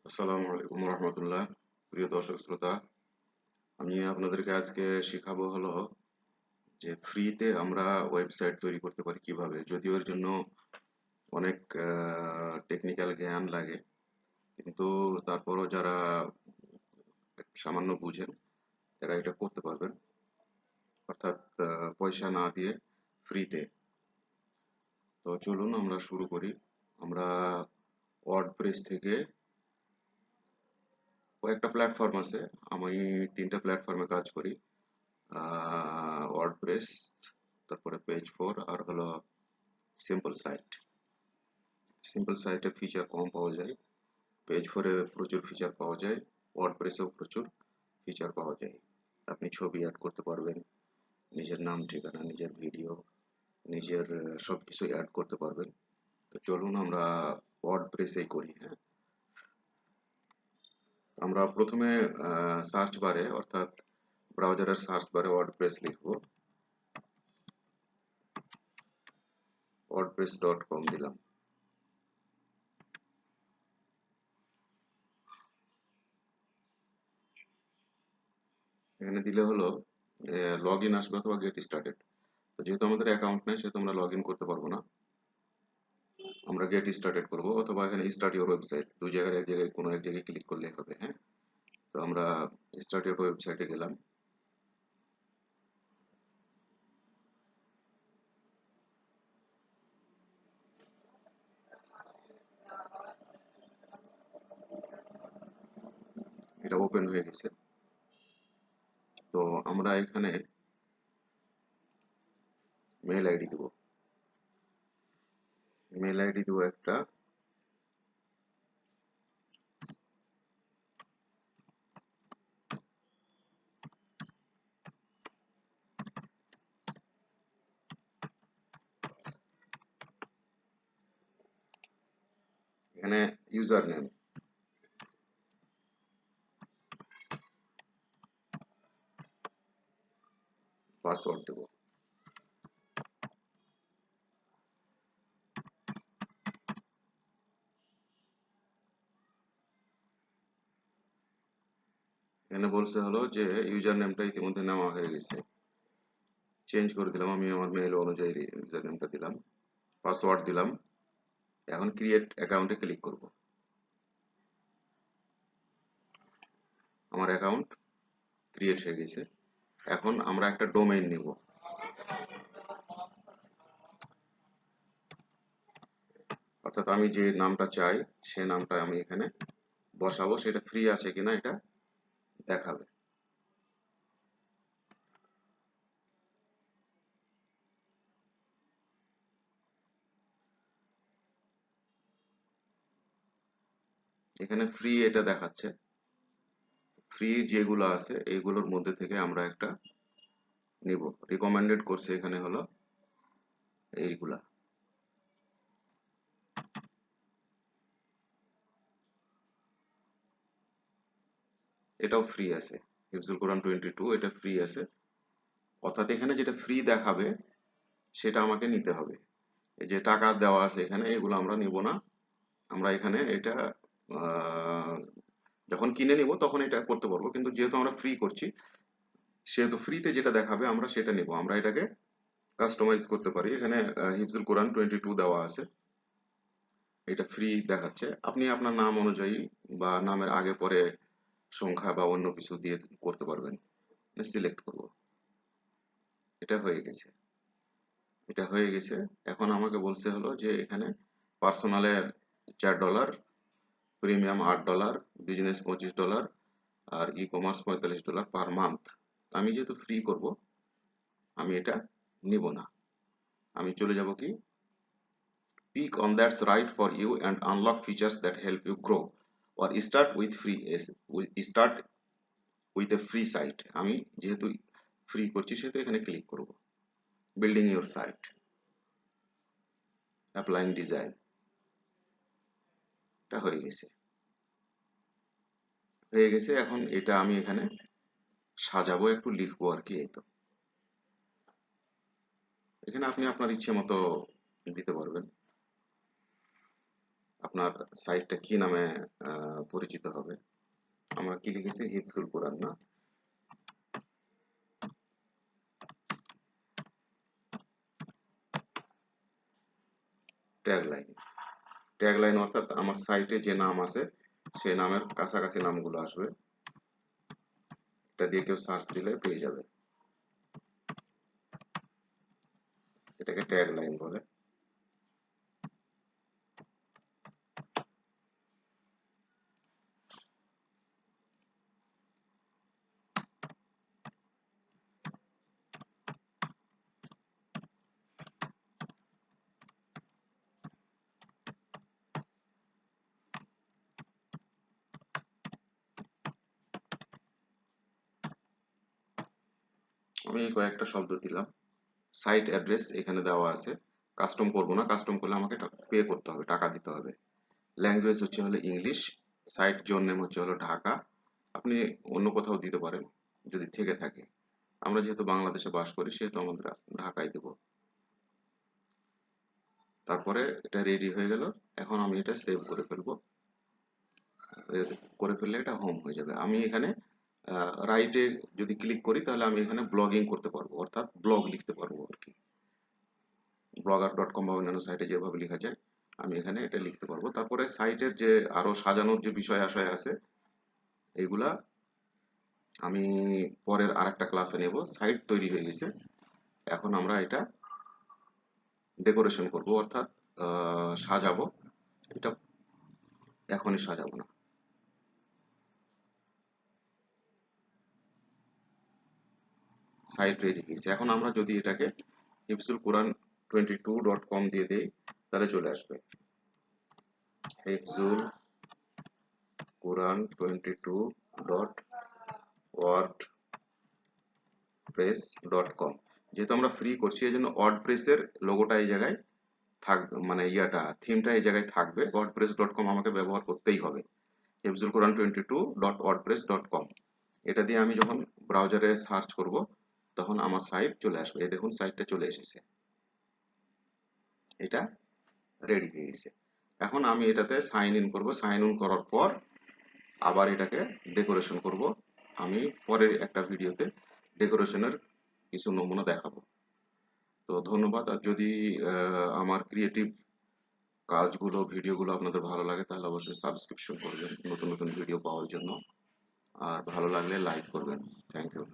আসসালামু আলাইকুম রহমতুল্লাহ। প্রিয় দর্শক শ্রোতা, আমি আপনাদেরকে আজকে শেখাবো হলো যে ফ্রিতে আমরা ওয়েবসাইট তৈরি করতে পারি কিভাবে। যদিও এর জন্য অনেক টেকনিক্যাল জ্ঞান লাগে, কিন্তু তারপরও যারা সামান্য বুঝেন এরা এটা করতে পারবেন, অর্থাৎ পয়সা না দিয়ে ফ্রিতে। তো চলুন আমরা শুরু করি। আমরা ওয়ার্ডপ্রেস থেকে কয়েকটা প্ল্যাটফর্ম আছে, আমি 3টা প্ল্যাটফর্মে কাজ করি। ওয়ার্ডপ্রেস, তারপরে পেজ ফোর, আর হলো সিম্পল সাইট। সিম্পল সাইটে ফিচার কম পাওয়া যায়, পেজ ফোরে প্রচুর ফিচার পাওয়া যায়, ওয়ার্ডপ্রেসেও প্রচুর ফিচার পাওয়া যায়। আপনি ছবি অ্যাড করতে পারবেন, নিজের নাম ঠিকানা, নিজের ভিডিও, নিজের সবকিছু অ্যাড করতে পারবেন। তো চলুন আমরা ওয়ার্ডপ্রেসেই করি। হ্যাঁ, আমরা প্রথমে সার্চ বারে, অর্থাৎ ব্রাউজারের সার্চ বারে ওয়ার্ডপ্রেস লিখবো, wordpress.com দিলাম। এখানে দিলে হলো লগ ইন আসবে অথবা গেট স্টার্টেড। তো যেহেতু আমাদের অ্যাকাউন্ট নেই সেহেতু আমরা লগ ইন করতে পারবো না, আমরা গেট স্টার্টেড করবো অথবা এখানে স্টার্ট ইউর ওয়েবসাইট, দুই জায়গায় এক জায়গায় কোনো এক জায়গায় ক্লিক করলে হবে। হ্যাঁ, তো আমরা স্টার্ট ইউর ওয়েবসাইটে গেলাম। এটা ওপেন হয়ে গেছে। তো আমরা এখানে মেল আইডি দেবো, মেল আইডি দেবো একটা। এখানে ইউজার নেম, পাসওয়ার্ড দেবো। এখানে বলছে হলো যে ইউজার নেমটা ইতিমধ্যে নেওয়া হয়ে গেছে, চেঞ্জ করে দিলাম। আমি আমার মেল অনুযায়ী ইউজার নেমটা দিলাম, পাসওয়ার্ড দিলাম। এখন ক্রিয়েট অ্যাকাউন্টে ক্লিক করব। আমার অ্যাকাউন্ট ক্রিয়েট হয়ে গেছে। এখন আমরা একটা ডোমেইন নিব, অর্থাৎ আমি যে নামটা চাই সে নামটা আমি এখানে বসাবো, সেটা ফ্রি আছে কিনা এটা দেখাবে। এখানে ফ্রি এটা দেখাচ্ছে। ফ্রি যেগুলো আছে এইগুলোর মধ্যে থেকে আমরা একটা নিব। রিকমেন্ডেড করছে এখানে হলো এইগুলা। এটাও ফ্রি আছে, হিফজুল কোরআন 22, এটা ফ্রি আছে। অর্থাৎ এখানে যেটা ফ্রি দেখাবে সেটা আমাকে নিতে হবে। এই যে টাকা দেওয়া আছে এখানে, এগুলো আমরা নিব না। আমরা এখানে এটা আহ, যখন কিনে নিব তখন এটা করতে পারবো, কিন্তু যেহেতু আমরা ফ্রি করছি সেহেতু ফ্রিতে যেটা দেখাবে আমরা সেটা নিব। আমরা এটাকে কাস্টমাইজ করতে পারি। এখানে হিফজুল কোরআন 22 দেওয়া আছে, এটা ফ্রি দেখাচ্ছে। আপনি আপনার নাম অনুযায়ী বা নামের আগে পরে সংখ্যা বা অন্য কিছু দিয়ে করতে পারবেন। সিলেক্ট করব। এটা হয়ে গেছে, এটা হয়ে গেছে। এখন আমাকে বলছে হলো যে এখানে পার্সোনালে $4, প্রিমিয়াম $8, বিজনেস $25, আর ই কমার্স $45 পার মান্থ। আমি যেহেতু ফ্রি করব আমি এটা নিব না। আমি চলে যাব কি, pick on that's right for you and unlock features that help you grow or start with a free site। আমি যেহেতু ফ্রি করছি সেহেতু এখানে ক্লিক করব। Building your site, applying design, এটা হয়ে গেছে। হয়ে গেছে, এখন এটা আমি এখানে সাজাবো, একটু লিখবো আর কি। এই তো এখানে আপনি আপনার ইচ্ছে মতো দিতে পারবেন, আপনার সাইটটা কি নামে পরিচিত হবে। আমরা কি লিখেছি, হিফজুল কোরআন না, ট্যাগলাইন। ট্যাগলাইন অর্থাৎ আমার সাইটে যে নাম আছে সেই নামের কাছাকাছি নামগুলো আসবে, এটা দিয়ে কেউ সার্চ দিলে পেয়ে যাবে, এটাকে ট্যাগলাইন বলে। আমি কয়েকটা শব্দ দিলাম। সাইট অ্যাড্রেস এখানে দেওয়া আছে, কাস্টম করব না, কাস্টম করলে আমাকে পে করতে হবে, টাকা দিতে হবে। ল্যাঙ্গুয়েজ হচ্ছে হলো ইংলিশ, সাইট জোন নেম হচ্ছে হলো ঢাকা। আপনি অন্য কোথাও দিতে পারেন যদি থেকে থাকে, আমরা যেহেতু বাংলাদেশে বাস করি সেহেতু আমরা ঢাকায় দেব। তারপরে এটা রেডি হয়ে গেল, এখন আমি এটা সেভ করে ফেলবো। করে ফেললে এটা হোম হয়ে যাবে। আমি এখানে রাইটে যদি ক্লিক করি তাহলে আমি এখানে ব্লগিং করতে পারবো, অর্থাৎ ব্লগ লিখতে পারবো আর কি। blogger.com বা অন্যান্য সাইটে যেভাবে লেখা যায় আমি এখানে এটা লিখতে পারবো। তারপরে সাইটের যে আরো সাজানোর যে বিষয় আশয় আছে এগুলা আমি পরের আরেকটা ক্লাসে নেব। সাইট তৈরি হয়ে গেছে, এখন আমরা এটা ডেকোরেশন করব, অর্থাৎ সাজাবো। এটা এখনই সাজাবো না। সাইট রেডি হয়েছে, এখন আমরা যদি এটাকে হিফজুল কোরআন 22.com দিয়ে দেই তাহলে চলে আসবে হিফজুল কোরআন 22.wordpress.com। যেহেতু আমরা ফ্রি করছি এই জন্য ওয়ার্ডপ্রেসের লোগোটা এই জায়গায় থাকবে, মানে ইয়াটা থিমটা এই জায়গায় থাকবে। wordpress.com আমাকে ব্যবহার করতেই হবে, হিফজুল কোরআন 22.wordpress.com। এটা দিয়ে আমি যখন ব্রাউজারে সার্চ করব তখন আমার সাইট চলে আসবে। এই দেখুন সাইটটা চলে এসেছে, এটা রেডি হয়ে গেছে। এখন আমি এটাতে সাইন ইন করব, সাইন ইন করার পর আবার এটাকে ডেকোরেশন করব। আমি পরের একটা ভিডিওতে ডেকোরেশনের কিছু নমুনা দেখাবো। তো ধন্যবাদ। আর যদি আমার ক্রিয়েটিভ কাজগুলো ভিডিওগুলো আপনাদের ভালো লাগে তাহলে অবশ্যই সাবস্ক্রিপশন করবেন নতুন নতুন ভিডিও পাওয়ার জন্য, আর ভালো লাগলে লাইক করবেন। Thank you.